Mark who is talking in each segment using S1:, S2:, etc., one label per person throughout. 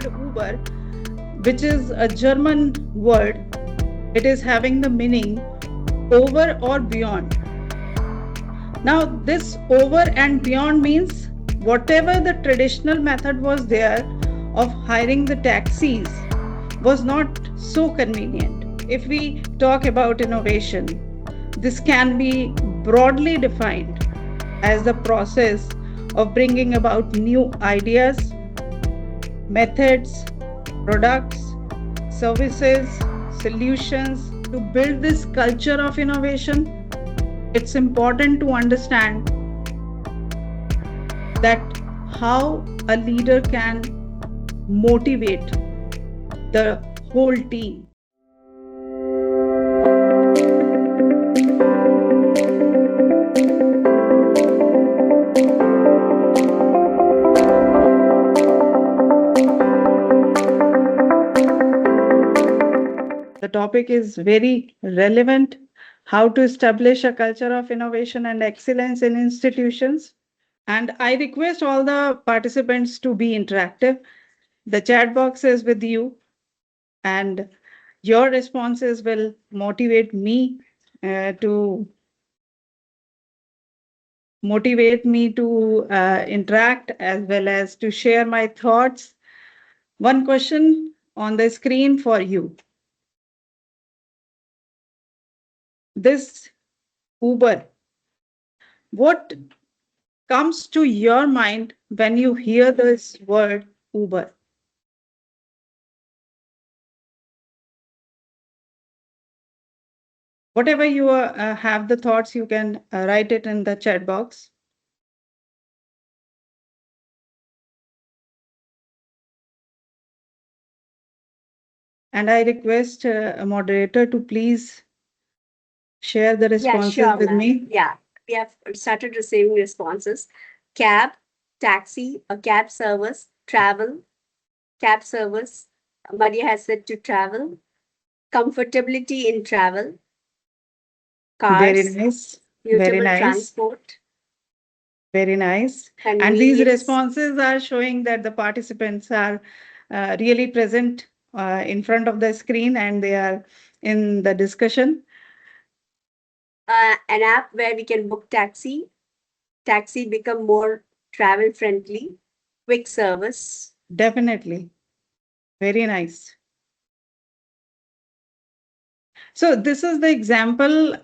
S1: word Uber, which is a German word. It is having the meaning over or beyond. Now, this over and beyond means whatever the traditional method was there of hiring the taxis was not so convenient. If we talk about innovation, this can be broadly defined as the process of bringing about new ideas, methods, products, services, solutions to build this culture of innovation. It's important to understand that how a leader can motivate the whole team. The topic is very relevant: how to establish a culture of innovation and excellence in institutions. And I request all the participants to be interactive. The chat box is with you, and your responses will motivate me to interact as well as to share my thoughts. One question on the screen for you. This Uber, what comes to your mind when you hear this word Uber? Whatever you have the thoughts, you can write it in the chat box. And I request a moderator to please share the
S2: Yeah,
S1: responses
S2: sure,
S1: with
S2: ma'am.
S1: me.
S2: Yeah, we have started receiving responses. Cab, taxi, a cab service, travel, cab service. Maria has said to travel, comfortability in travel,
S1: Very
S2: cars,
S1: nice. Very
S2: suitable
S1: nice.
S2: transport,
S1: Very nice. And these
S2: convenience.
S1: responses are showing that the participants are really present in front of the screen and they are in the discussion.
S2: An app where we can book taxi become more travel friendly, quick service.
S1: Definitely. Very nice. So this is the example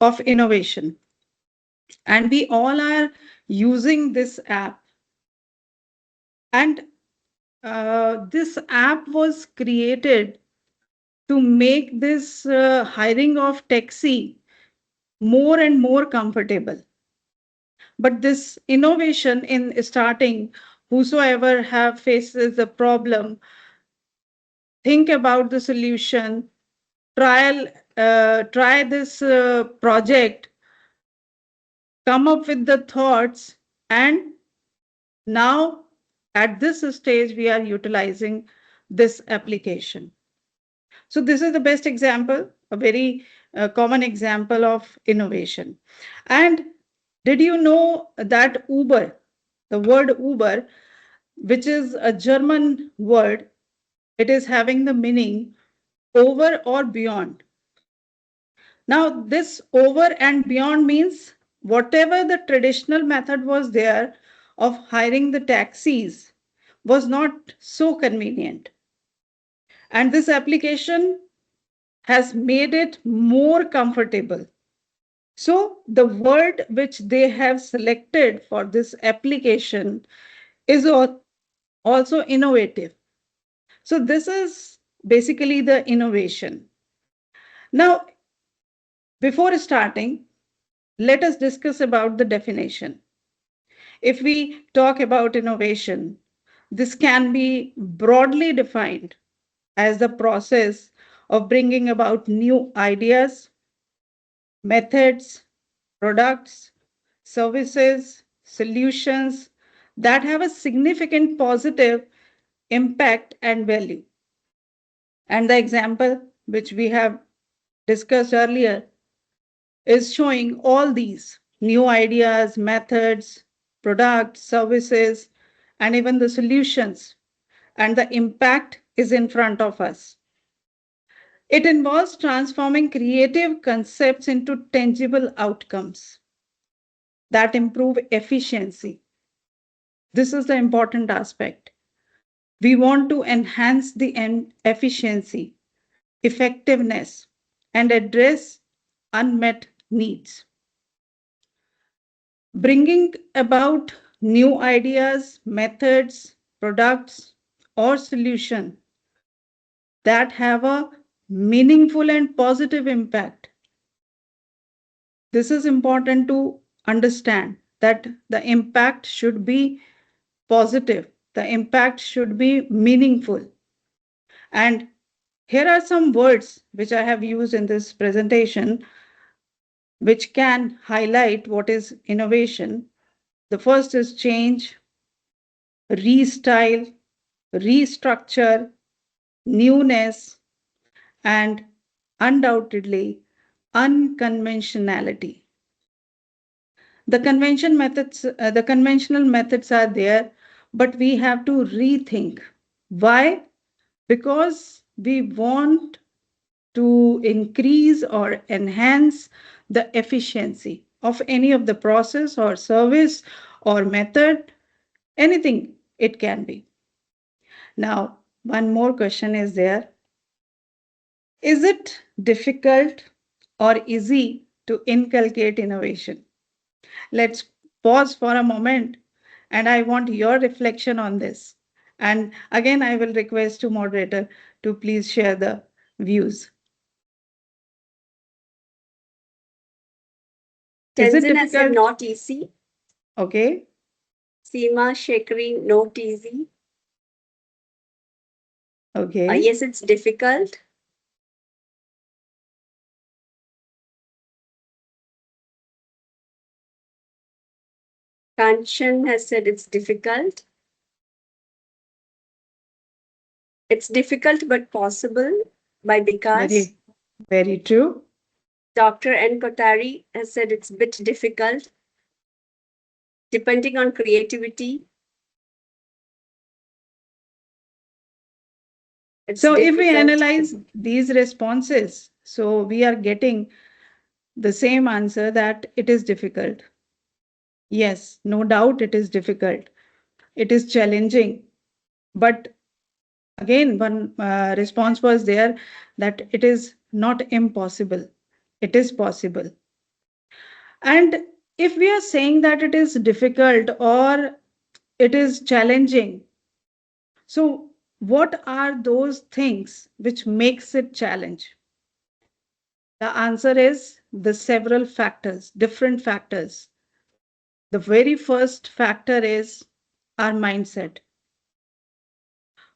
S1: of innovation. And we all are using this app. And this app was created to make this hiring of taxi more and more comfortable. But this innovation in starting, whosoever have faces the problem, think about the solution, try this project, come up with the thoughts, and now at this stage we are utilizing this application. So this is the best example, a very common example of innovation. And did you know that Uber, the word Uber, which is a German word, it is having the meaning over or beyond. Now, this over and beyond means whatever the traditional method was there of hiring the taxis was not so convenient. And this application has made it more comfortable. So, the word which they have selected for this application is also innovative. So, this is basically the innovation. Now, before starting, let us discuss about the definition. If we talk about innovation, this can be broadly defined as the process of bringing about new ideas, methods, products, services, solutions that have a significant positive impact and value. And the example which we have discussed earlier is showing all these new ideas, methods, products, services, and even the solutions and the impact is in front of us. It involves transforming creative concepts into tangible outcomes that improve efficiency. This is the important aspect. We want to enhance the efficiency, effectiveness, and address unmet needs. Bringing about new ideas, methods, products, or solution that have a meaningful and positive impact. This is important to understand that the impact should be positive, the impact should be meaningful. And here are some words which I have used in this presentation, which can highlight what is innovation. The first is change, restyle, restructure, newness, and undoubtedly unconventionality. The conventional methods are there, but we have to rethink. Why? Because we want to increase or enhance the efficiency of any of the process or service or method, anything it can be. Now, one more question is there. Is it difficult or easy to inculcate innovation? Let's pause for a moment and I want your reflection on this. And again, I will request to moderator to please share the views. Is it
S2: Tenzin has said
S1: difficult?
S2: not easy.
S1: Okay,
S2: Seema Shekri, not easy.
S1: okay.
S2: Yes, it's difficult. Kanchan has said it's difficult. It's difficult but possible by Vikas.
S1: Very, very true.
S2: Dr. N. Kotari has said it's a bit difficult, depending on creativity. It's
S1: So if we
S2: difficult.
S1: analyze these responses, so we are getting the same answer that it is difficult. Yes, no doubt it is difficult. It is challenging. But again, one response was there that it is not impossible. It is possible. And if we are saying that it is difficult or it is challenging, so what are those things which makes it challenge? The answer is the several factors, different factors. The very first factor is our mindset.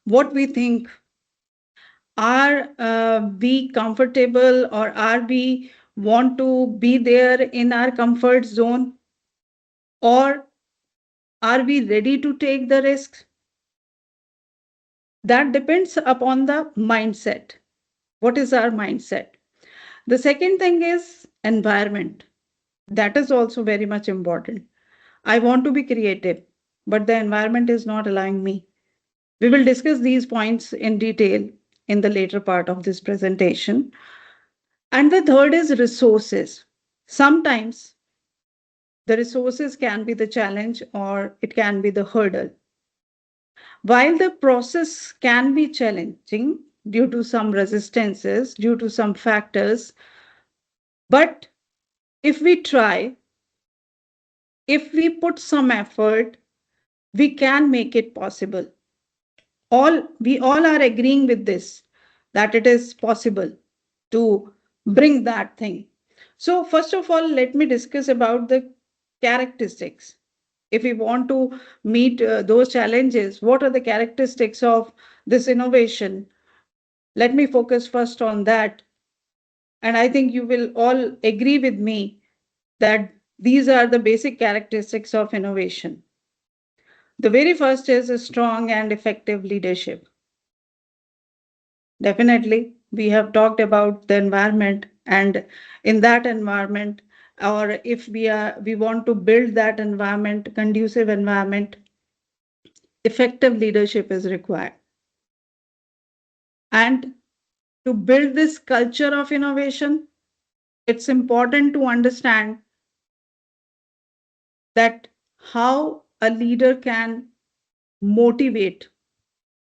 S1: What we think, are we comfortable or are we want to be there in our comfort zone, or are we ready to take the risks? That depends upon the mindset. What is our mindset? The second thing is environment. That is also very much important. I want to be creative, but the environment is not allowing me. We will discuss these points in detail in the later part of this presentation. And the third is resources. Sometimes the resources can be the challenge or it can be the hurdle. While the process can be challenging due to some resistances, due to some factors, but if we try, if we put some effort, we can make it possible. We all are agreeing with this, that it is possible to bring that thing. So first of all, let me discuss about the characteristics. If we want to meet those challenges, what are the characteristics of this innovation? Let me focus first on that. And I think you will all agree with me that these are the basic characteristics of innovation. The very first is a strong and effective leadership. Definitely, we have talked about the environment, and in that environment, or if we want to build that environment, conducive environment, effective leadership is required. And to build this culture of innovation, it's important to understand that how a leader can motivate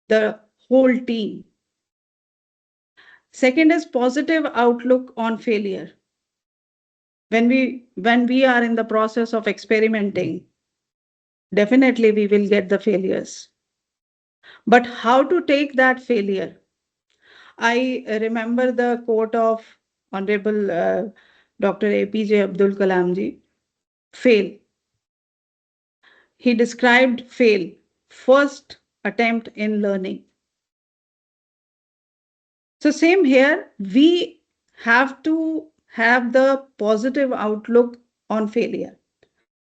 S1: the whole team. Second is positive outlook on failure. When we are in the process of experimenting, definitely we will get the failures. But how to take that failure? I remember the quote of Honorable Dr. APJ Abdul Kalam ji, fail. He described fail, first attempt in learning. So same here, we have to have the positive outlook on failure.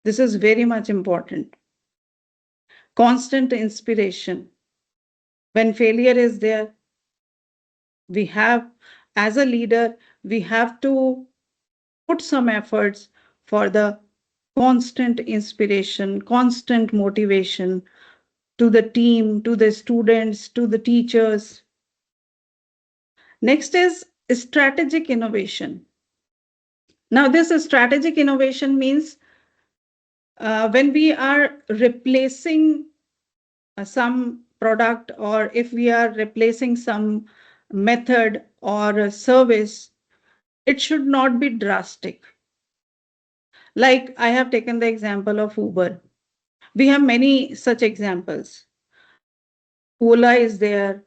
S1: This is very much important. Constant inspiration. When failure is there, we have, as a leader, we have to put some efforts for the constant inspiration, constant motivation to the team, to the students, to the teachers. Next is strategic innovation. Now, this strategic innovation means when we are replacing some product, or if we are replacing some method or a service, it should not be drastic. Like I have taken the example of Uber. We have many such examples. Ola is there,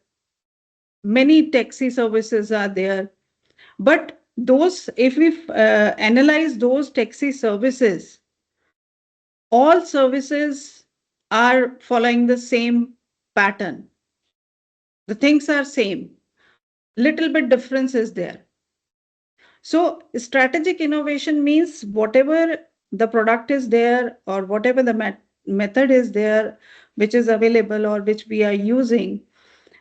S1: many taxi services are there. But those, if we analyze those taxi services, all services are following the same pattern. The things are same. Little bit difference is there. So strategic innovation means whatever the product is there, or whatever the method is there, which is available or which we are using,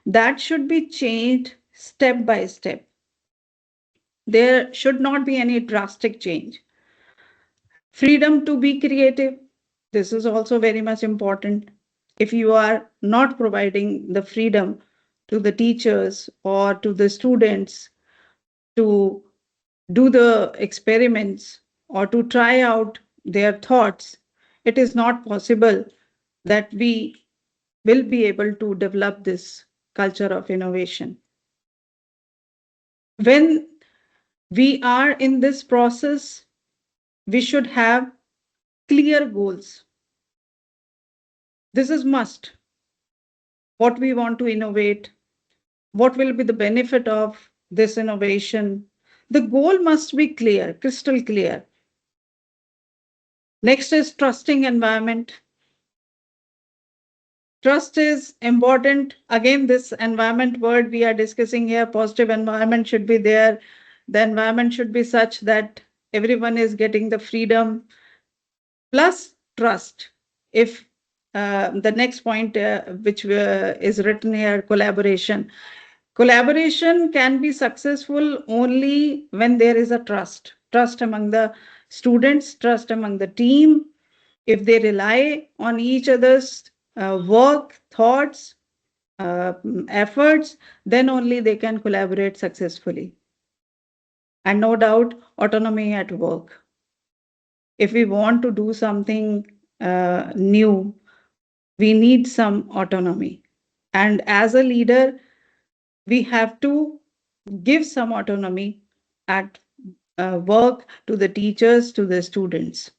S1: that should be changed step by step. There should not be any drastic change. Freedom to be creative. This is also very much important. If you are not providing the freedom to the teachers or to the students to do the experiments or to try out their thoughts, it is not possible that we will be able to develop this culture of innovation. When we are in this process, we should have clear goals. This is must. What we want to innovate, what will be the benefit of this innovation. The goal must be clear, crystal clear. Next is trusting environment. Trust is important. Again, this environment word we are discussing here, positive environment should be there. The environment should be such that everyone is getting the freedom plus trust. If the next point, which is written here, collaboration. Collaboration can be successful only when there is a trust among the students, trust among the team. If they rely on each other's work, thoughts, efforts, then only they can collaborate successfully. And no doubt, autonomy at work. If we want to do something new, we need some autonomy. And as a leader, we have to give some autonomy at work to the teachers, to the students.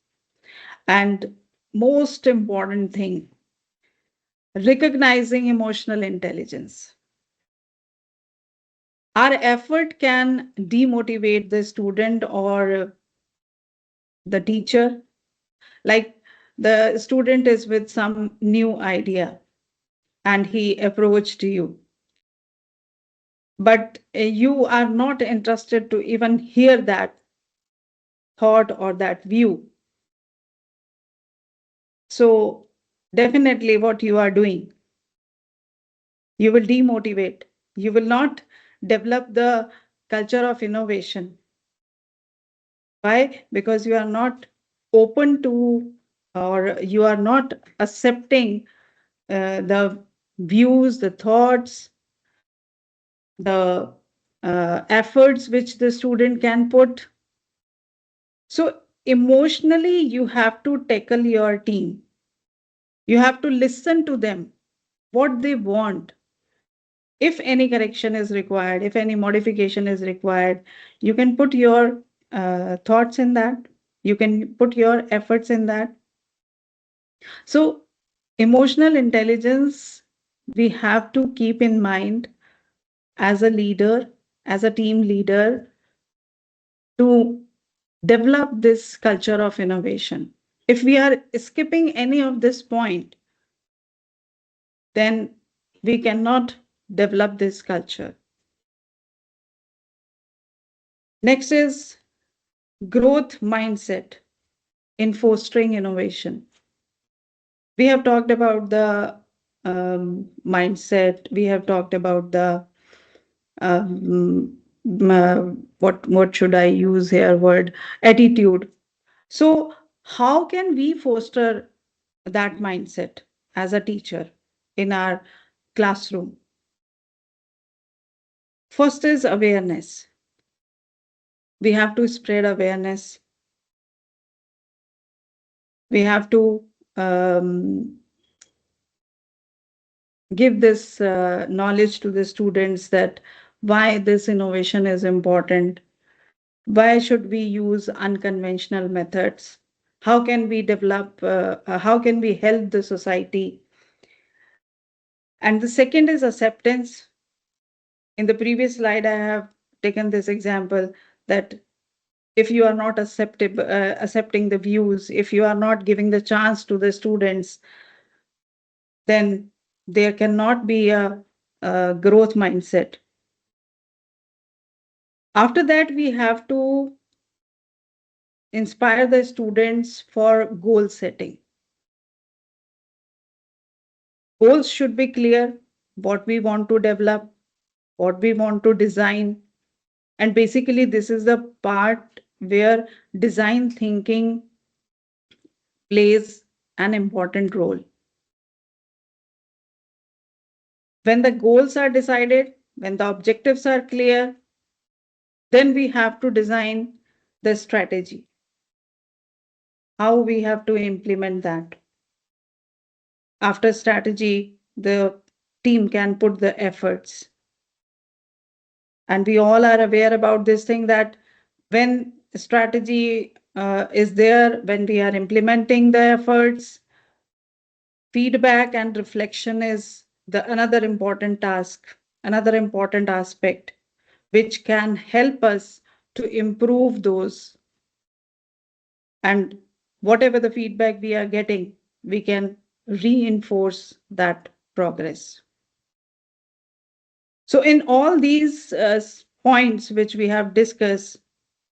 S1: And most important thing, recognizing emotional intelligence. Our effort can demotivate the student or the teacher. Like the student is with some new idea and he approached you, but you are not interested to even hear that thought or that view. So definitely what you are doing, you will demotivate. You will not develop the culture of innovation. Why? Because you are not open to, or you are not accepting the views, the thoughts, the efforts which the student can put. So, emotionally, you have to tackle your team. You have to listen to them, what they want. If any correction is required, if any modification is required, you can put your thoughts in that. You can put your efforts in that. So, emotional intelligence, we have to keep in mind as a leader, as a team leader, to develop this culture of innovation. If we are skipping any of this point, then we cannot develop this culture. Next is growth mindset in fostering innovation. We have talked about the mindset, we have talked about the um, what should I use here word attitude. So how can we foster that mindset as a teacher in our classroom? First is awareness. We have to spread awareness. We have to um, give this knowledge to the students that why this innovation is important. Why should we use unconventional methods? How can we develop, how can we help the society? And the second is acceptance. In the previous slide, I have taken this example that if you are not accepting the views, if you are not giving the chance to the students, then there cannot be a growth mindset. After that, we have to inspire the students for goal setting. Goals should be clear, what we want to develop, what we want to design. And basically, this is the part where design thinking plays an important role. When the goals are decided, when the objectives are clear, then we have to design the strategy, how we have to implement that. After strategy, the team can put the efforts. And we all are aware about this thing that when strategy is there, when we are implementing the efforts, feedback and reflection is the another important task, another important aspect, which can help us to improve those. And whatever the feedback we are getting, we can reinforce that progress. So, in all these points which we have discussed,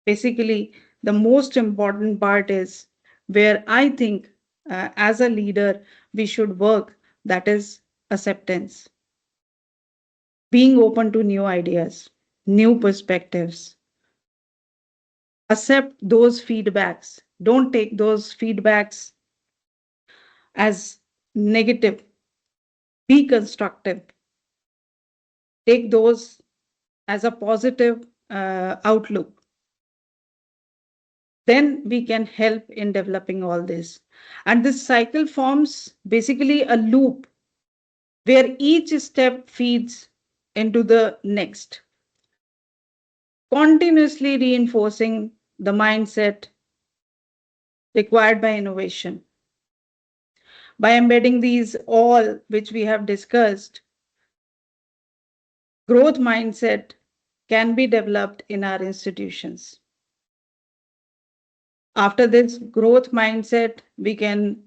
S1: basically the most important part is where I think as a leader we should work, that is acceptance, being open to new ideas, new perspectives. Accept those feedbacks. Don't take those feedbacks as negative. Be constructive. Take those as a positive outlook. Then we can help in developing all this. And this cycle forms basically a loop where each step feeds into the next, continuously reinforcing the mindset required by innovation. By embedding these all which we have discussed, growth mindset can be developed in our institutions. After this growth mindset, we can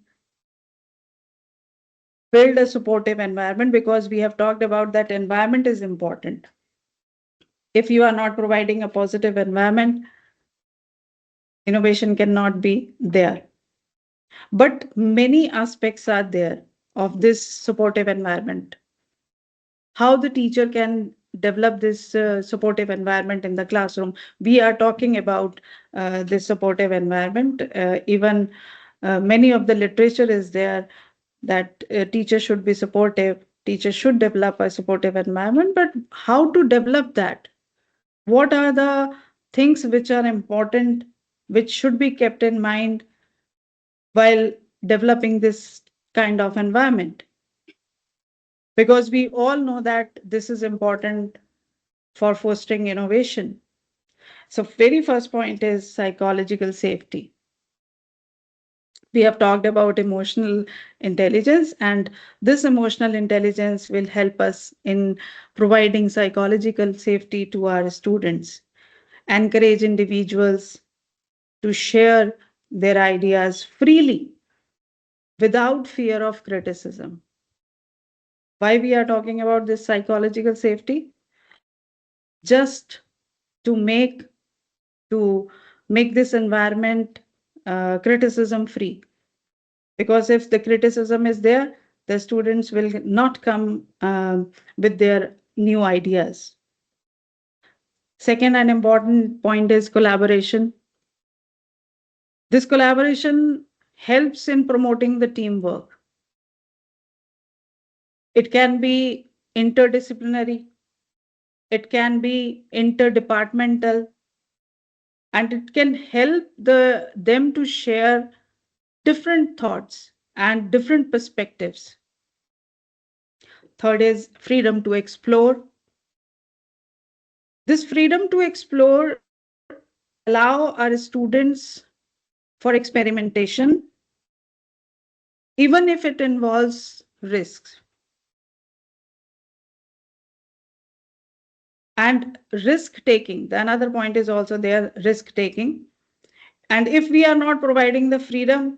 S1: build a supportive environment because we have talked about that environment is important. If you are not providing a positive environment, innovation cannot be there. But many aspects are there of this supportive environment. How the teacher can develop this supportive environment in the classroom. We are talking about this supportive environment. Even many of the literature is there that teachers should be supportive. teachers should develop a supportive environment, but how to develop that? What are the things which are important, which should be kept in mind while developing this kind of environment? Because we all know that this is important for fostering innovation. So, very first point is psychological safety. We have talked about emotional intelligence, and this emotional intelligence will help us in providing psychological safety to our students, encourage individuals to share their ideas freely without fear of criticism. Why we are talking about this psychological safety? Just to make to make this environment criticism free, because if the criticism is there, the students will not come with their new ideas. Second, an important point is collaboration. This collaboration helps in promoting the teamwork. It can be interdisciplinary, it can be interdepartmental, and it can help them to share different thoughts and different perspectives. Third is freedom to explore. This freedom to explore allow our students for experimentation, even if it involves risks. And risk taking, the another point is also there, risk taking. And if we are not providing the freedom,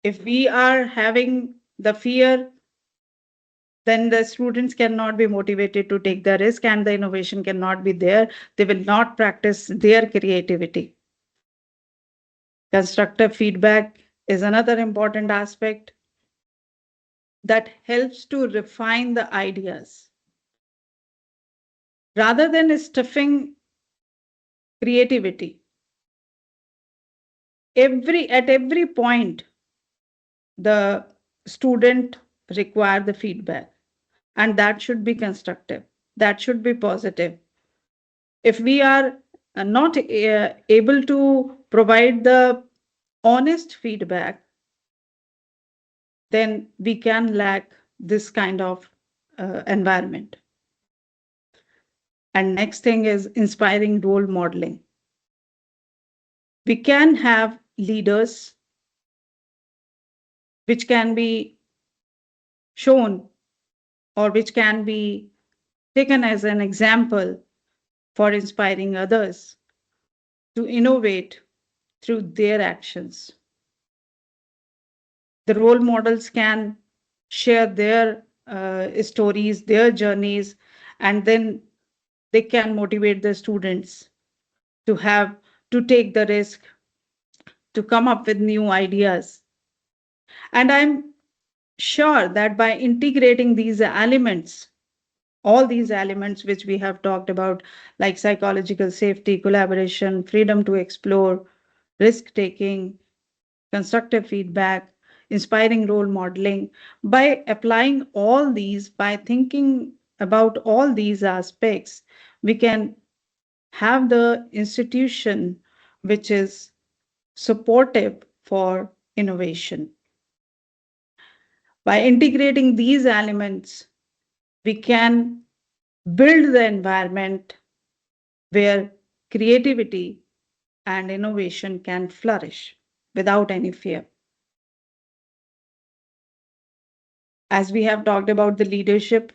S1: if we are having the fear, then the students cannot be motivated to take the risk and the innovation cannot be there. They will not practice their creativity. Constructive feedback is another important aspect that helps to refine the ideas. Rather than stuffing creativity, at every point, the student require the feedback, and that should be constructive. That should be positive. If we are not able to provide the honest feedback, then we can lack this kind of environment. And next thing is inspiring role modeling. We can have leaders which can be shown or which can be taken as an example for inspiring others to innovate through their actions. The role models can share their stories, their journeys, and then they can motivate the students to have to take the risk, to come up with new ideas. And I'm sure that by integrating these elements, all these elements which we have talked about, like psychological safety, collaboration, freedom to explore, risk taking, constructive feedback, inspiring role modeling, by applying all these, by thinking about all these aspects, we can have the institution which is supportive for innovation. By integrating these elements, we can build the environment where creativity and innovation can flourish without any fear. As we have talked about the leadership,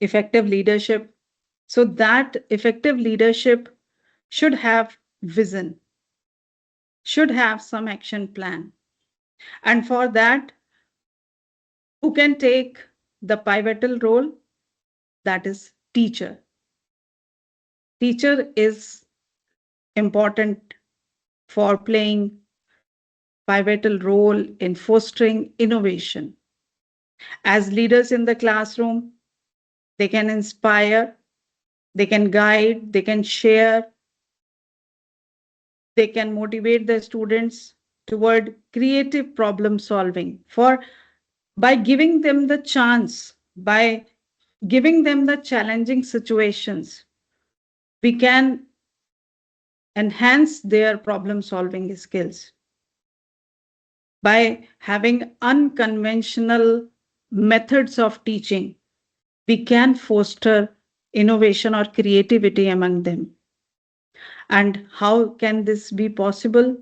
S1: effective leadership, so that effective leadership should have vision, should have some action plan. And for that, who can take the pivotal role? That is teacher. Teacher is important for playing pivotal role in fostering innovation. As leaders in the classroom, they can inspire, they can guide, they can share, they can motivate the students toward creative problem solving for by giving them the chance. by giving them the challenging situations, we can enhance their problem solving skills. By having unconventional methods of teaching, we can foster innovation or creativity among them. And how can this be possible?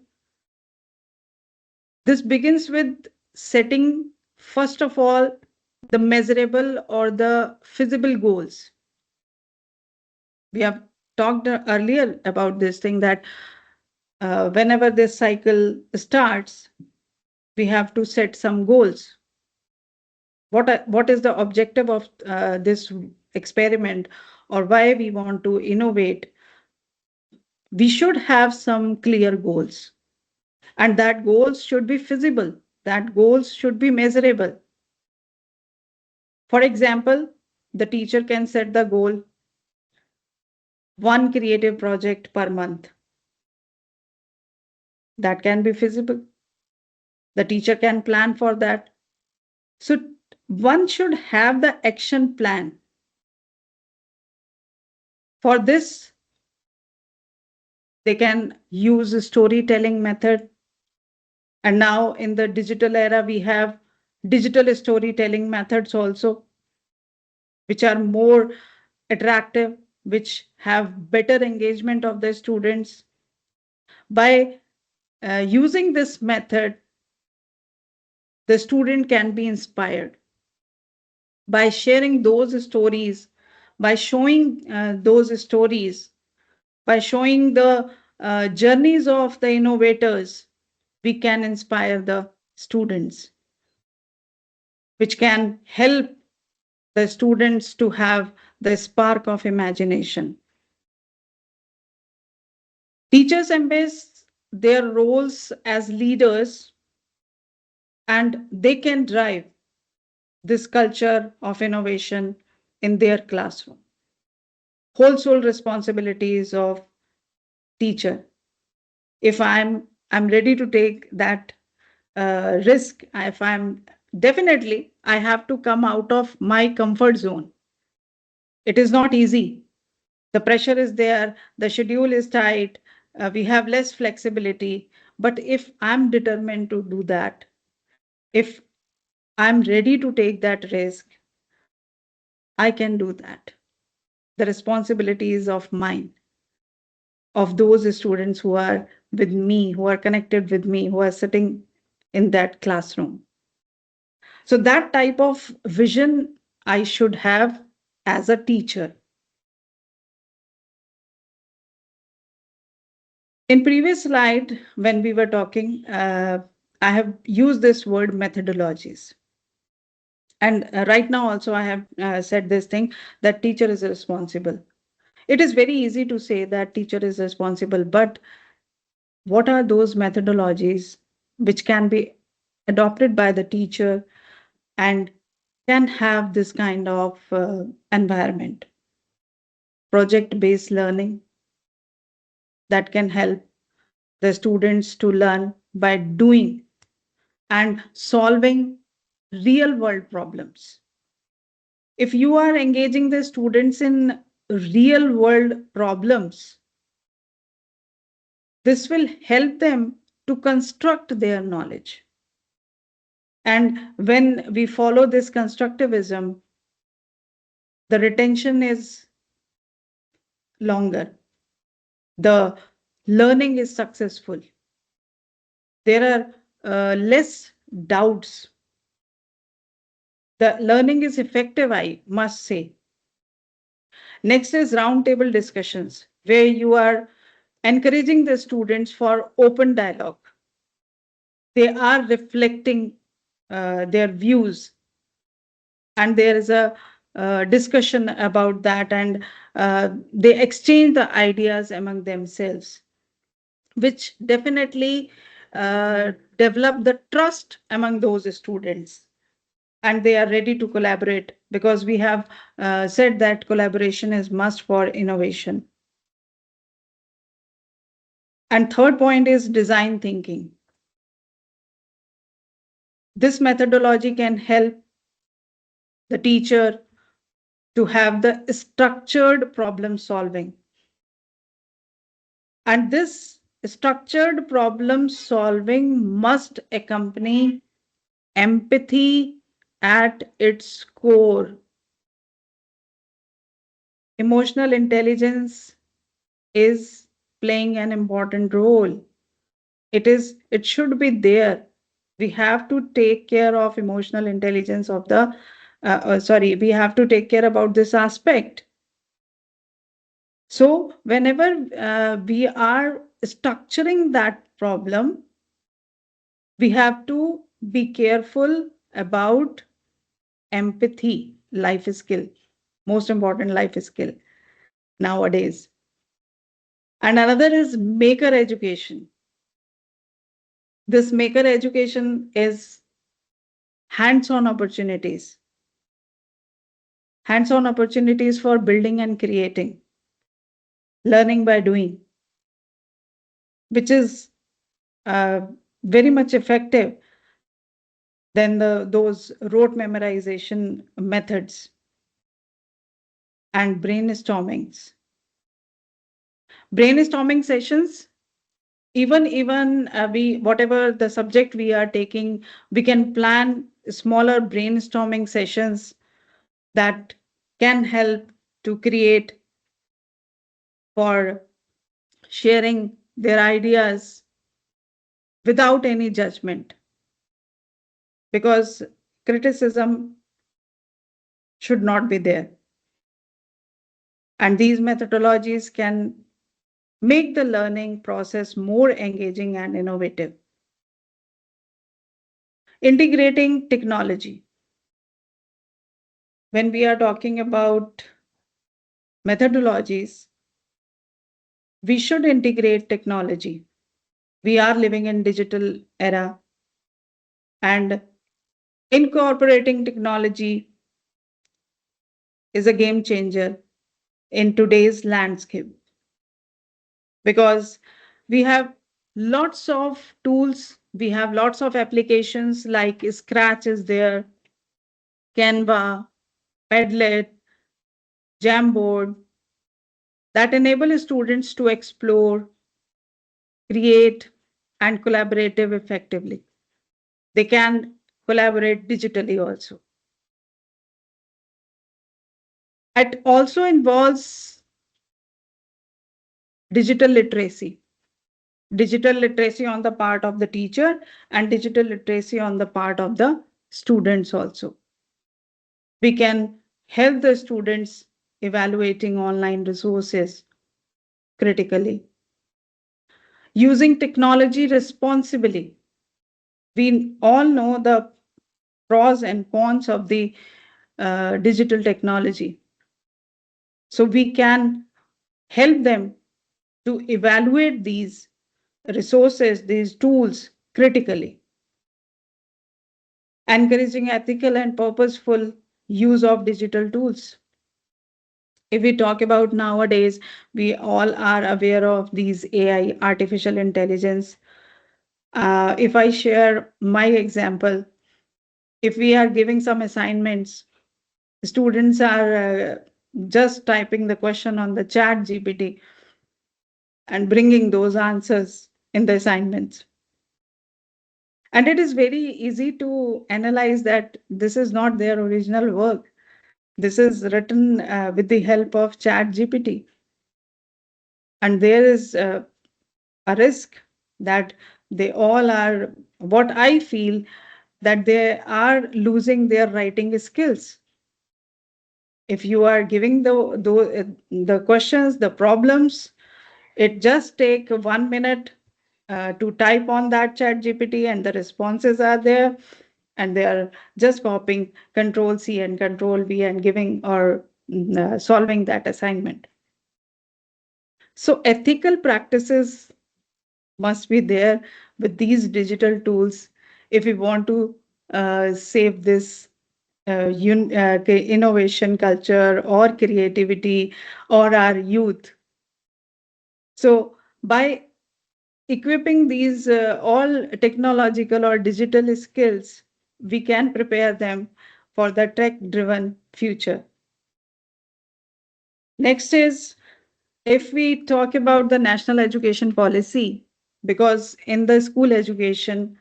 S1: This begins with setting, first of all, the measurable or the feasible goals. We have talked earlier about this thing that whenever this cycle starts, we have to set some goals. What is the objective of this experiment, or why we want to innovate? We should have some clear goals, and that goals should be feasible, that goals should be measurable. For example, the teacher can set the goal, one creative project per month. That can be feasible. The teacher can plan for that. So one should have the action plan. For this, they can use a storytelling method. And now in the digital era, we have digital storytelling methods also, which are more attractive, which have better engagement of the students. By using this method, the student can be inspired by sharing those stories, by showing those stories, by showing the journeys of the innovators. We can inspire the students, which can help the students to have the spark of imagination. Teachers embrace their roles as leaders, and they can drive this culture of innovation in their classroom. Whole soul responsibilities of teacher. If I'm ready to take that risk, if I'm definitely, I have to come out of my comfort zone. It is not easy. The pressure is there, the schedule is tight, we have less flexibility. But if I'm determined to do that, if I'm ready to take that risk, I can do that. The responsibility is of mine, of those students who are with me, who are connected with me, who are sitting in that classroom. So that type of vision I should have as a teacher. In previous slide, when we were talking, I have used this word methodologies. And right now also I have said this thing that teacher is responsible. It is very easy to say that teacher is responsible, but what are those methodologies which can be adopted by the teacher and can have this kind of environment? Project-based learning that can help the students to learn by doing and solving real world problems. If you are engaging the students in real world problems, this will help them to construct their knowledge. And when we follow this constructivism, the retention is longer. The learning is successful. There are less doubts. The learning is effective, I must say. Next is roundtable discussions, where you are encouraging the students for open dialogue. They are reflecting their views, and there is a discussion about that, and they exchange the ideas among themselves, which definitely develop the trust among those students, and they are ready to collaborate because we have said that collaboration is must for innovation. And third point is design thinking. This methodology can help the teacher to have the structured problem solving. And this structured problem solving must accompany empathy at its core. Emotional intelligence is playing an important role. It should be there. We have to take care of emotional intelligence of the sorry, we have to take care about this aspect. So whenever we are structuring that problem, we have to be careful about empathy, life skill, most important life skill nowadays. And another is maker education. This maker education is hands-on opportunities, hands-on opportunities for building and creating, learning by doing, which is uh, very much effective than those rote memorization methods and brainstormings. Brainstorming sessions, even we whatever the subject we are taking, we can plan smaller brainstorming sessions that can help to create for sharing their ideas without any judgment, because criticism should not be there. And these methodologies can make the learning process more engaging and innovative. Integrating technology. When we are talking about methodologies, we should integrate technology. We are living in digital era, and incorporating technology is a game changer in today's landscape, because we have lots of tools, we have lots of applications like Scratch is there, Canva, Padlet, Jamboard, that enable students to explore, create, and collaborative effectively. They can collaborate digitally also. It also involves digital literacy, digital literacy on the part of the teacher and digital literacy on the part of the students also. We can help the students evaluating online resources critically. Using technology responsibly. We all know the pros and cons of the digital technology. So we can help them to evaluate these resources, these tools critically, encouraging ethical and purposeful use of digital tools. If we talk about nowadays, we all are aware of these AI, artificial intelligence. If I share my example, if we are giving some assignments, students are just typing the question on the chat GPT and bringing those answers in the assignments. And it is very easy to analyze that this is not their original work. This is written with the help of chat GPT. And there is a risk that they all are, what I feel, that they are losing their writing skills. If you are giving the questions, the problems, it just take 1 minute to type on that chat GPT and the responses are there, and they are just copying control C and control V and giving or solving that assignment. So ethical practices must be there with these digital tools if we want to save this innovation culture or creativity or our youth. So by equipping these all technological or digital skills, we can prepare them for the tech driven future. Next is, if we talk about the national education policy, because in the school education,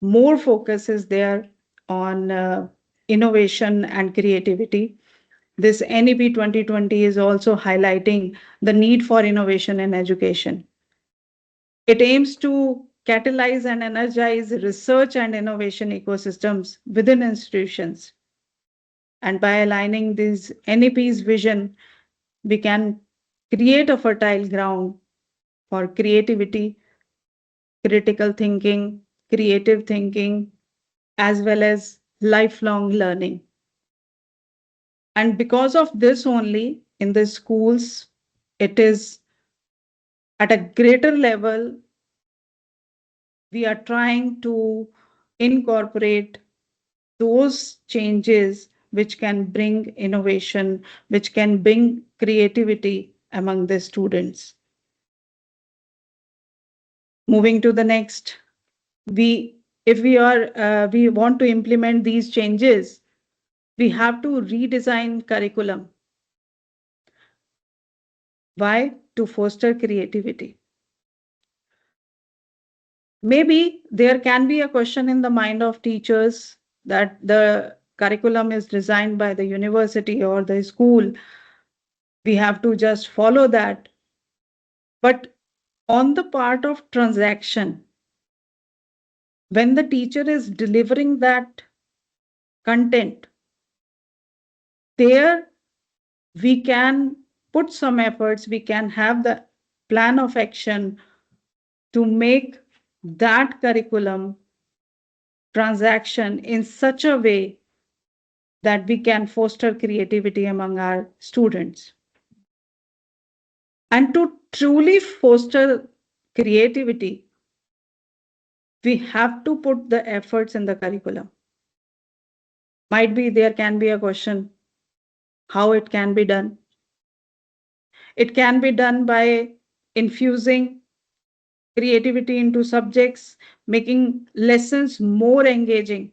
S1: more focus is there on innovation and creativity. This NEP 2020 is also highlighting the need for innovation in education. It aims to catalyze and energize research and innovation ecosystems within institutions. And by aligning these NEP's vision, we can create a fertile ground for creativity, critical thinking, creative thinking, as well as lifelong learning. And because of this only, in the schools, it is at a greater level, we are trying to incorporate those changes which can bring innovation, which can bring creativity among the students. Moving to the next, we if we want to implement these changes, we have to redesign curriculum. Why? To foster creativity. Maybe there can be a question in the mind of teachers that the curriculum is designed by the university or the school. We have to just follow that. But on the part of transaction, when the teacher is delivering that content, there we can put some efforts, we can have the plan of action to make that curriculum transaction in such a way that we can foster creativity among our students. And to truly foster creativity, we have to put the efforts in the curriculum. Might be there can be a question how it can be done. It can be done by infusing creativity into subjects, making lessons more engaging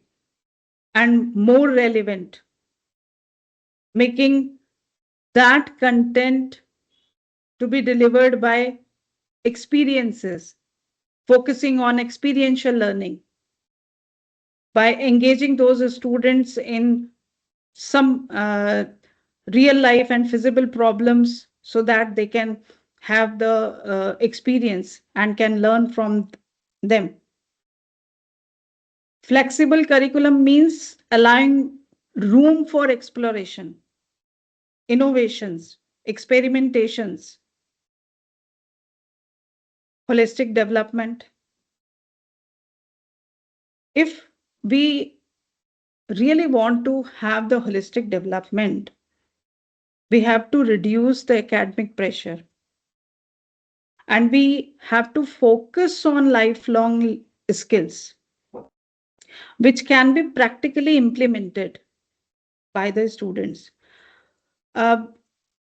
S1: and more relevant, making that content to be delivered by experiences, focusing on experiential learning, by engaging those students in some real life and feasible problems so that they can have the experience and can learn from them. Flexible curriculum means allowing room for exploration, innovations, experimentations, holistic development. If we really want to have the holistic development, we have to reduce the academic pressure and we have to focus on lifelong skills which can be practically implemented by the students. Uh,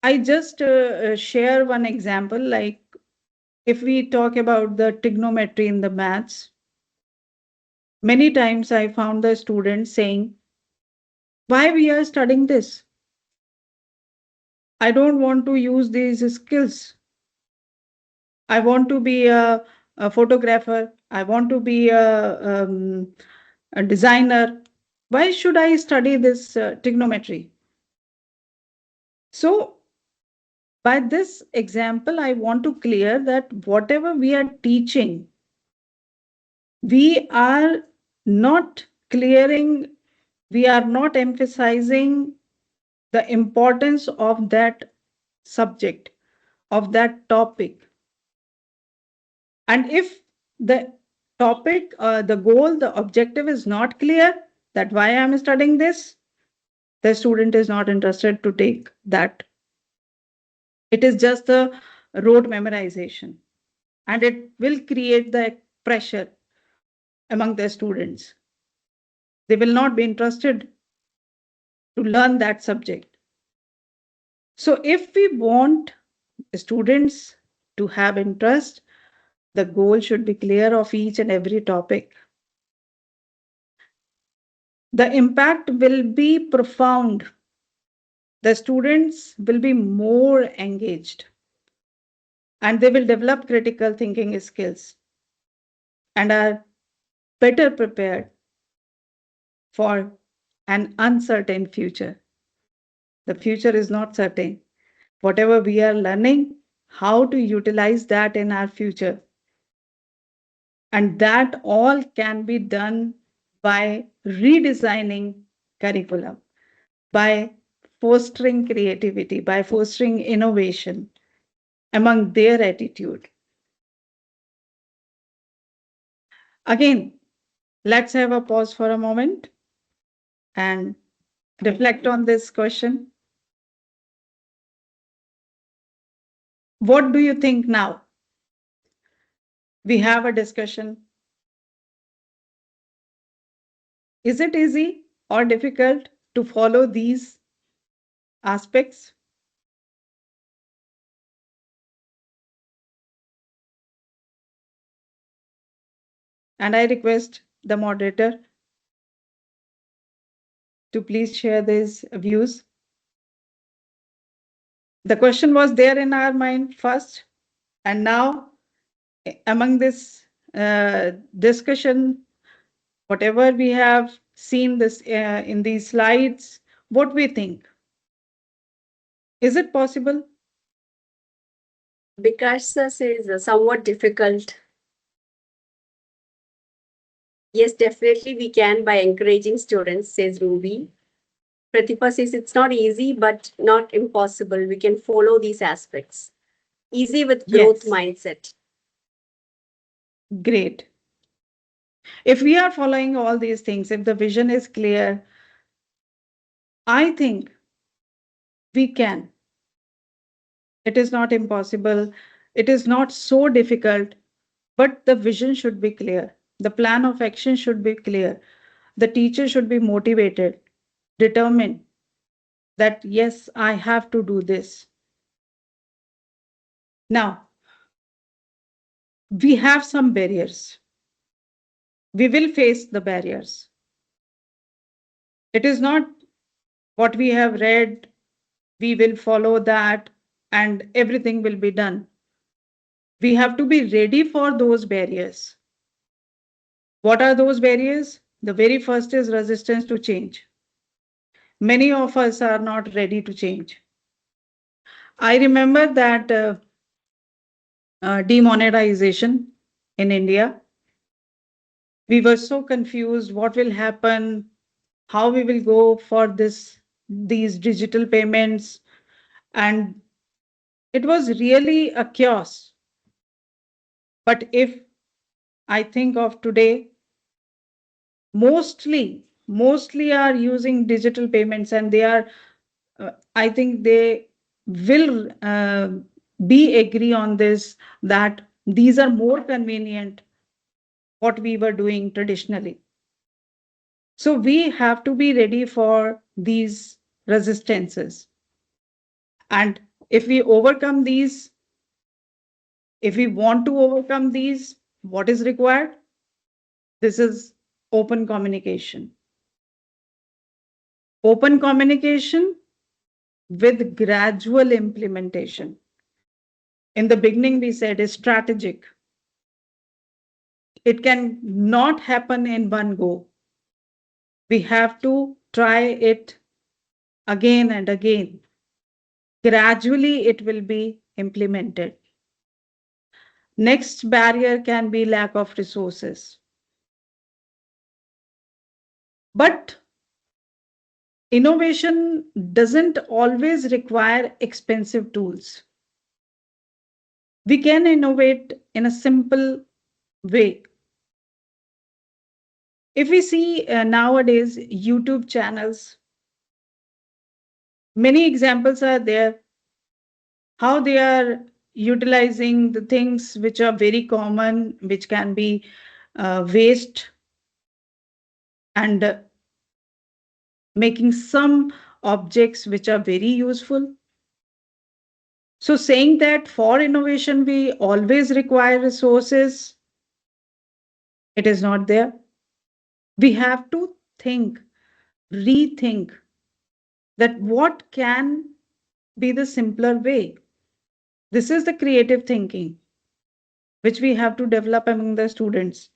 S1: I just share one example, like if we talk about the trigonometry in the maths, many times I found the students saying, why we are studying this? I don't want to use these skills. I want to be a photographer. I want to be a designer. Why should I study this trigonometry? So, by this example, I want to clear that whatever we are teaching, we are not clearing, we are not emphasizing the importance of that subject, of that topic. And if the topic, the goal, the objective is not clear, that why I'm studying this, the student is not interested to take that. It is just a rote memorization, and it will create the pressure among the students. They will not be interested to learn that subject. So if we want students to have interest, the goal should be clear of each and every topic. The impact will be profound. The students will be more engaged and they will develop critical thinking skills and are better prepared for an uncertain future. The future is not certain. Whatever we are learning, how to utilize that in our future. And that all can be done by redesigning curriculum, by fostering creativity, by fostering innovation among their attitude. Again, let's have a pause for a moment and reflect on this question. What do you think now? We have a discussion. Is it easy or difficult to follow these aspects? And I request the moderator to please share these views. The question was there in our mind first, and now among this discussion, whatever we have seen this in these slides, what we think. Is it possible?
S2: Bikash sir says somewhat difficult. Yes, definitely we can by encouraging students, says Ruby. Pratibha says it's not easy, but not impossible. We can follow these aspects. Easy with growth
S1: Yes,
S2: mindset.
S1: great. If we are following all these things, if the vision is clear, I think we can. It is not impossible. It is not so difficult, but the vision should be clear. The plan of action should be clear. The teacher should be motivated, determined that, yes, I have to do this. Now, we have some barriers. We will face the barriers. It is not what we have read, we will follow that, and everything will be done. We have to be ready for those barriers. What are those barriers? The very first is resistance to change. Many of us are not ready to change. I remember that demonetization in India. We were so confused what will happen, how we will go for these digital payments, and it was really a chaos. But if I think of today, mostly are using digital payments, and they are I think they will be agree on this, that these are more convenient what we were doing traditionally. So we have to be ready for these resistances. And if we overcome these, if we want to overcome these, what is required? This is open communication. Open communication with gradual implementation. In the beginning, we said is strategic. It can not happen in one go. We have to try it again and again. Gradually, it will be implemented. Next barrier can be lack of resources. But innovation doesn't always require expensive tools. We can innovate in a simple way. If we see nowadays YouTube channels, many examples are there how they are utilizing the things which are very common, which can be waste, and making some objects which are very useful. So, saying that for innovation we always require resources, it is not there. We have to think rethink that what can be the simpler way. This is the creative thinking which we have to develop among the students.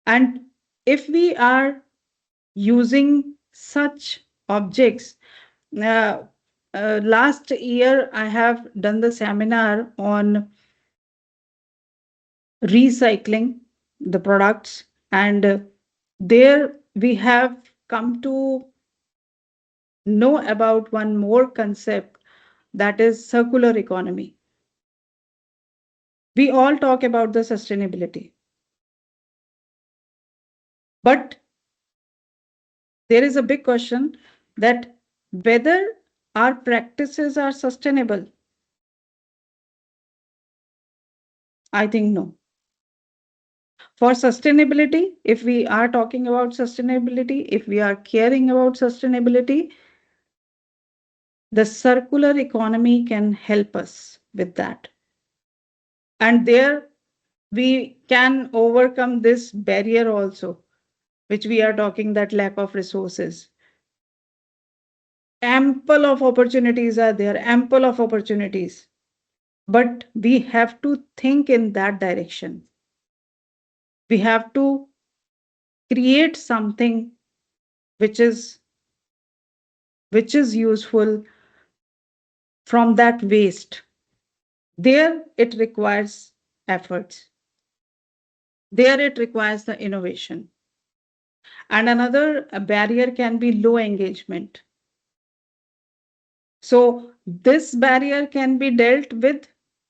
S1: And if we are using such objects, uh, last year I have done the seminar on recycling the products, and there we have come to know about one more concept, that is circular economy. We all talk about the sustainability, but there is a big question that whether our practices are sustainable. I think no. For sustainability, if we are talking about sustainability, if we are caring about sustainability, the circular economy can help us with that. And there we can overcome this barrier also, which we are talking, that lack of resources. Ample of opportunities are there, ample of opportunities, but we have to think in that direction. We have to create something which is which is useful from that waste. There it requires efforts. There it requires the innovation. And another barrier can be low engagement. So this barrier can be dealt with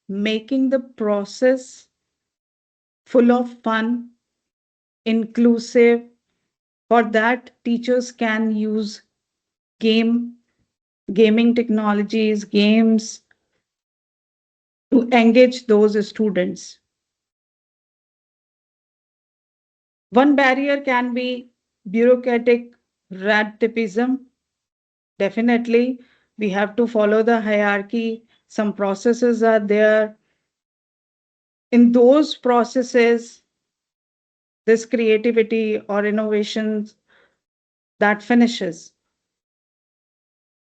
S1: making the process full of fun, inclusive. For that, teachers can use game, gaming technologies, games to engage those students. One barrier can be bureaucratic radtipism. Definitely, we have to follow the hierarchy. Some processes are there. In those processes, this creativity or innovations that finishes.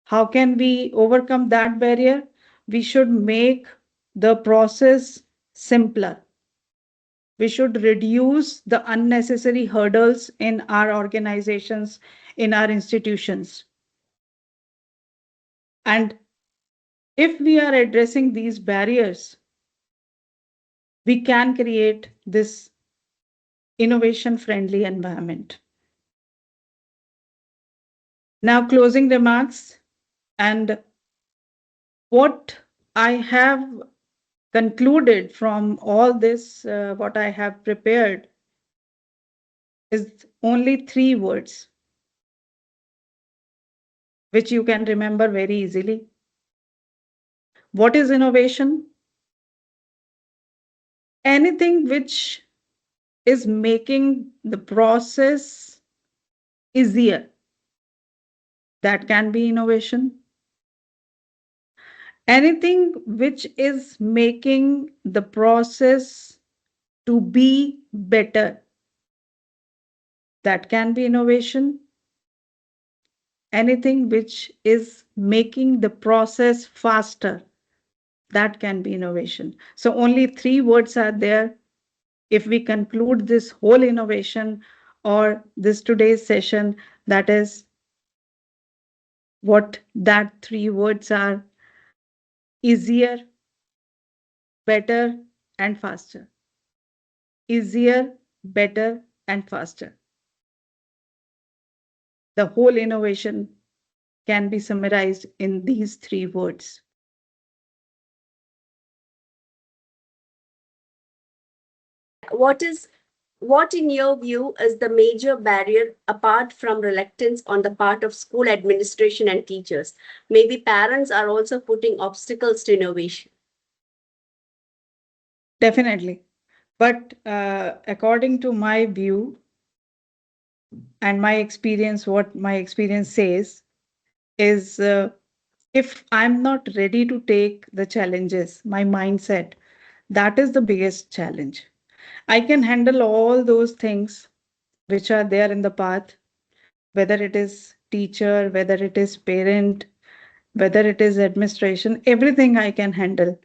S1: How can we overcome that barrier? We should make the process simpler. We should reduce the unnecessary hurdles in our organizations, in our institutions. And if we are addressing these barriers, we can create this innovation friendly environment. Now, closing remarks, and what I have concluded from all this, what I have prepared, is only three words which you can remember very easily. What is innovation? Anything which is making the process easier, that can be innovation. Anything which is making the process to be better, that can be innovation. Anything which is making the process faster, that can be innovation. So only three words are there. If we conclude this whole innovation or this today's session, that is what that three words are: easier, better, and faster. Easier, better, and faster. The whole innovation can be summarized in these three words.
S2: What in your view is the major barrier apart from reluctance on the part of school administration and teachers? Maybe parents are also putting obstacles to innovation.
S1: Definitely. But according to my view and my experience, what my experience says is, if I'm not ready to take the challenges, my mindset, that is the biggest challenge. I can handle all those things which are there in the path. whether it is teacher, whether it is parent, whether it is administration, everything I can handle.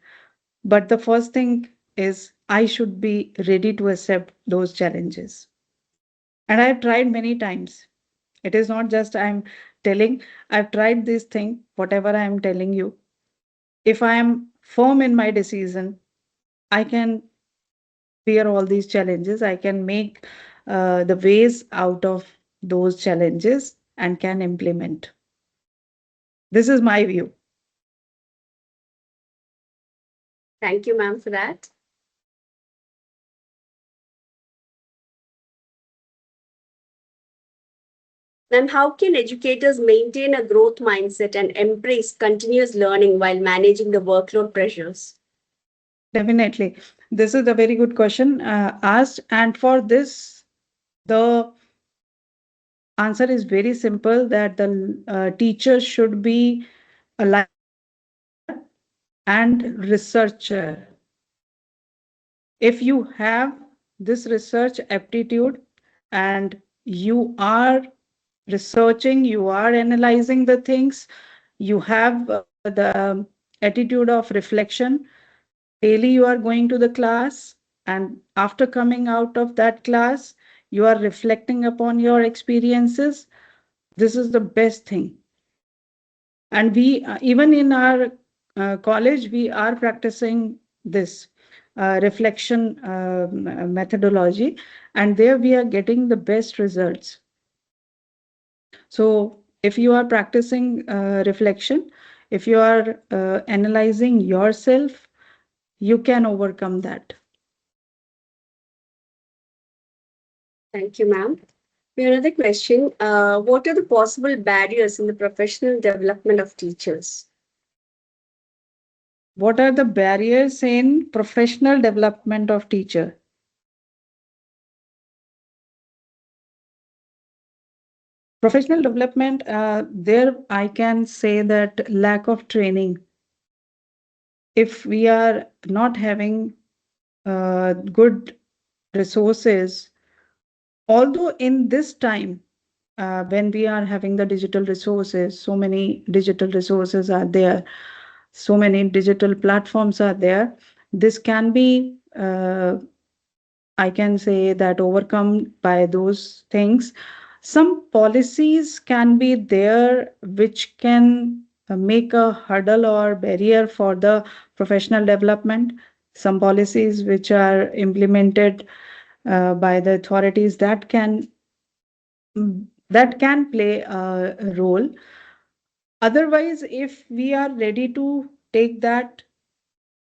S1: But the first thing is I should be ready to accept those challenges. And I've tried many times. It is not just I'm telling, I've tried this thing, whatever I am telling you. If I am firm in my decision, I can bear all these challenges. I can make the ways out of those challenges and can implement. This is my view.
S2: Thank you, ma'am, for that. Ma'am, how can educators maintain a growth mindset and embrace continuous learning while managing the workload pressures?
S1: Definitely. This is a very good question asked. And for this, the answer is very simple that the teacher should be a lifelong learner and researcher. If you have this research aptitude and you are researching, you are analyzing the things, you have the attitude of reflection, daily you are going to the class, and after coming out of that class, you are reflecting upon your experiences. This is the best thing. And we even in our college we are practicing this reflection methodology, and there we are getting the best results. So if you are practicing reflection, if you are analyzing yourself, you can overcome that.
S2: Thank you, ma'am. We have another question. What are the possible barriers in the professional development of teachers?
S1: What are the barriers in professional development of teacher? Professional development, there I can say that lack of training. If we are not having good resources, although in this time, when we are having the digital resources, so many digital resources are there, so many digital platforms are there, this can be I can say that overcome by those things. Some policies can be there which can make a hurdle or barrier for the professional development. Some policies which are implemented by the authorities that can play a role. Otherwise, if we are ready to take that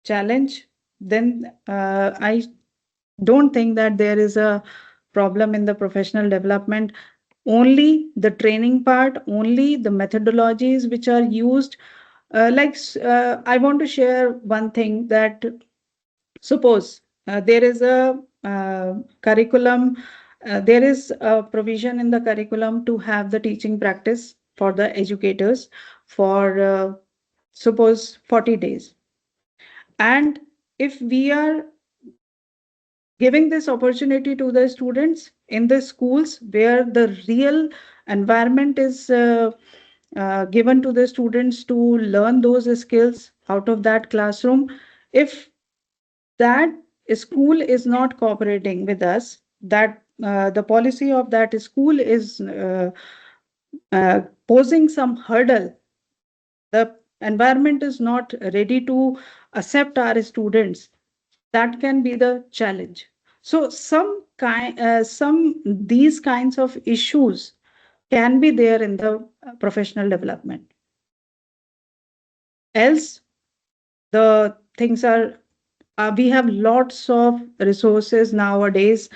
S1: challenge, then I don't think that there is a problem in the professional development. Only the training part, only the methodologies which are used. I want to share one thing that suppose there is a curriculum, there is a provision in the curriculum to have the teaching practice for the educators for suppose 40 days. And if we are giving this opportunity to the students in the schools where the real environment is given to the students to learn those skills out of that classroom, if that school is not cooperating with us, that the policy of that school is posing some hurdle, the environment is not ready to accept our students, that can be the challenge. So some these kinds of issues can be there in the professional development. Else the things are we have lots of resources nowadays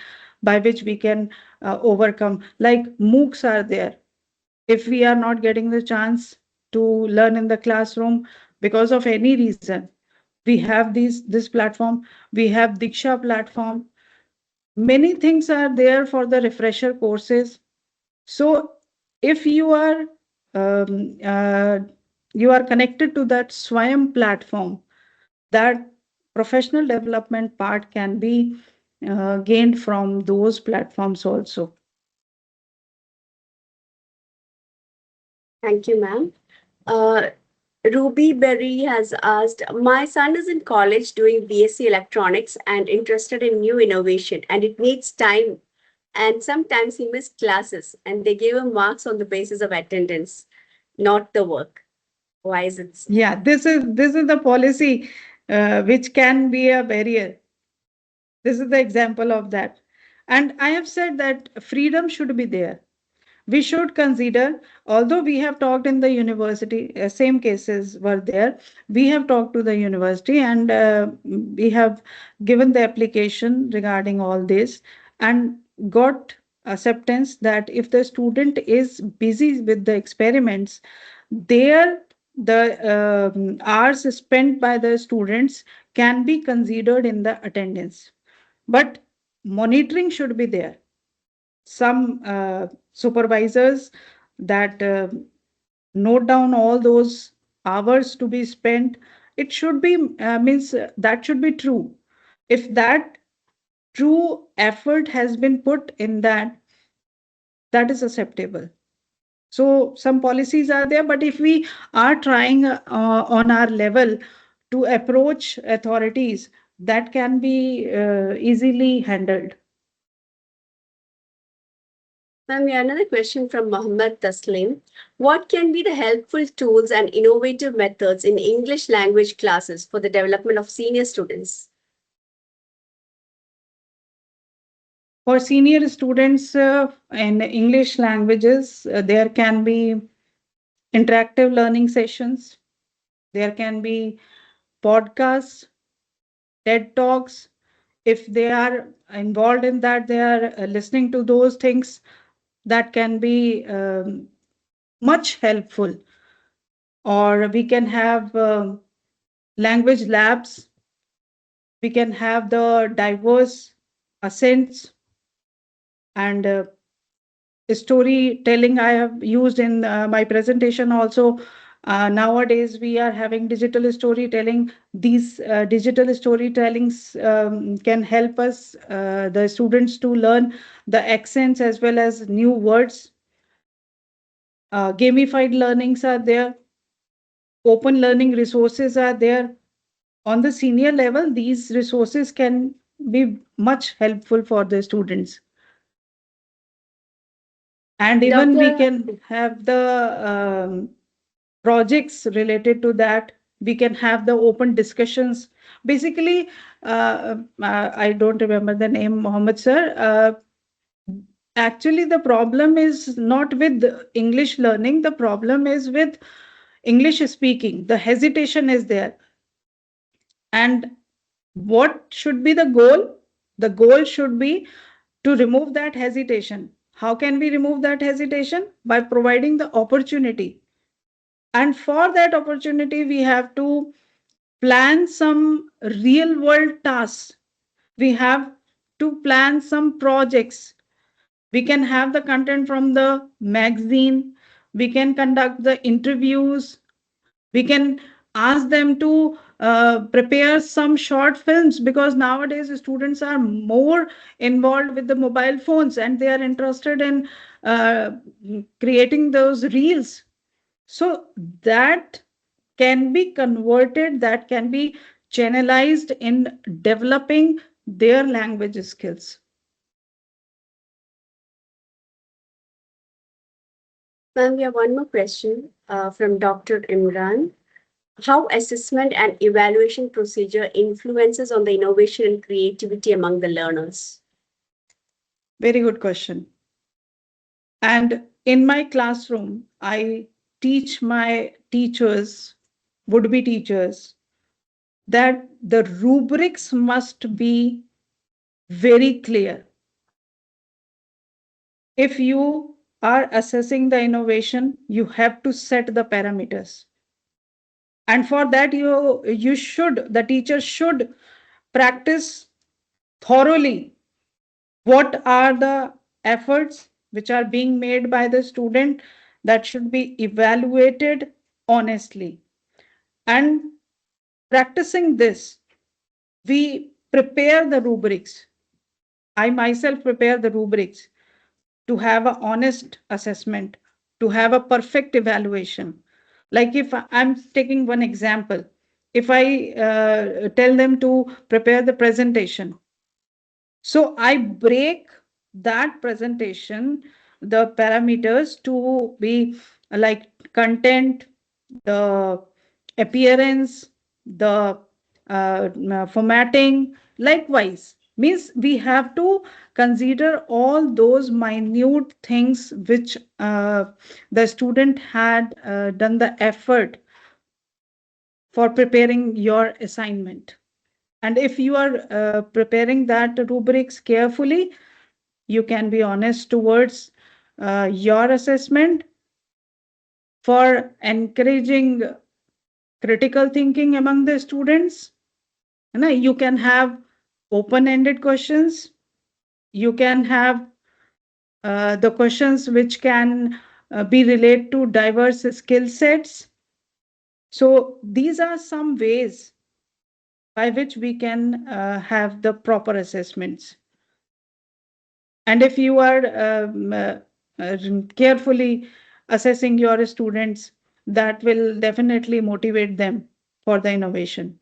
S1: by which we can overcome, like MOOCs are there. If we are not getting the chance to learn in the classroom because of any reason, we have this platform, we have Diksha platform. Many things are there for the refresher courses. So if um, uh, you are connected to that Swayam platform, that professional development part can be gained from those platforms also.
S2: Thank you, ma'am. Uh, Ruby Berry has asked, my son is in college doing BSc electronics and interested in new innovation, and it needs time. And sometimes he missed classes, and they gave him marks on the basis of attendance, not the work. Why is it so?
S1: Yeah, this is the policy which can be a barrier. This is the example of that. And I have said that freedom should be there. We should consider, although we have talked in the university, same cases were there. We have talked to the university and we have given the application regarding all this and got acceptance that if the student is busy with the experiments, there the hours spent by the students can be considered in the attendance. But monitoring should be there. Some supervisors that note down all those hours to be spent. It should be means that should be true. If that true effort has been put in that, that is acceptable. So some policies are there, but if we are trying on our level to approach authorities, that can be easily handled.
S2: Ma'am, we have another question from Mohammed Taslim. What can be the helpful tools and innovative methods in English language classes for the development of senior students?
S1: For senior students in English languages, there can be interactive learning sessions, there can be podcasts, TED Talks. If they are involved in that, they are listening to those things, that can be much helpful. Or we can have language labs, we can have the diverse accents and storytelling I have used in my presentation also. Nowadays, we are having digital storytelling. These digital storytellings can help us, the students, to learn the accents as well as new words. Gamified learnings are there. Open learning resources are there. On the senior level, these resources can be much helpful for the students. And even we
S2: Doctor,
S1: can have the projects related to that. We can have the open discussions. Basically, I don't remember the name, Mohammed sir. Actually, the problem is not with English learning. The problem is with English speaking. The hesitation is there. And what should be the goal? The goal should be to remove that hesitation. How can we remove that hesitation? By providing the opportunity. And for that opportunity, we have to plan some real world tasks. We have to plan some projects. We can have the content from the magazine. We can conduct the interviews. We can ask them to prepare some short films, because nowadays students are more involved with the mobile phones and they are interested in uh, creating those reels. So that can be converted, that can be channelized in developing their language skills.
S2: ma'am, we have one more question from Dr. Imran. How assessment and evaluation procedure influences on the innovation and creativity among the learners?
S1: Very good question. And in my classroom, I teach my teachers, would be teachers, that the rubrics must be very clear. If you are assessing the innovation, you have to set the parameters. And for that, you should, the teacher should practice thoroughly what are the efforts which are being made by the student, that should be evaluated honestly. And practicing this, we prepare the rubrics. I myself prepare the rubrics to have an honest assessment. to have a perfect evaluation. Like if I'm taking one example, if I tell them to prepare the presentation, so I break that presentation, the parameters to be like content, the appearance, the formatting. Likewise, means we have to consider all those minute things which the student had done the effort for preparing your assignment. And if you are preparing that rubrics carefully, you can be honest towards your assessment for encouraging critical thinking among the students. You can have open-ended questions. You can have the questions which can be related to diverse skill sets. So these are some ways by which we can have the proper assessments. And if you are carefully assessing your students, that will definitely motivate them for the innovation.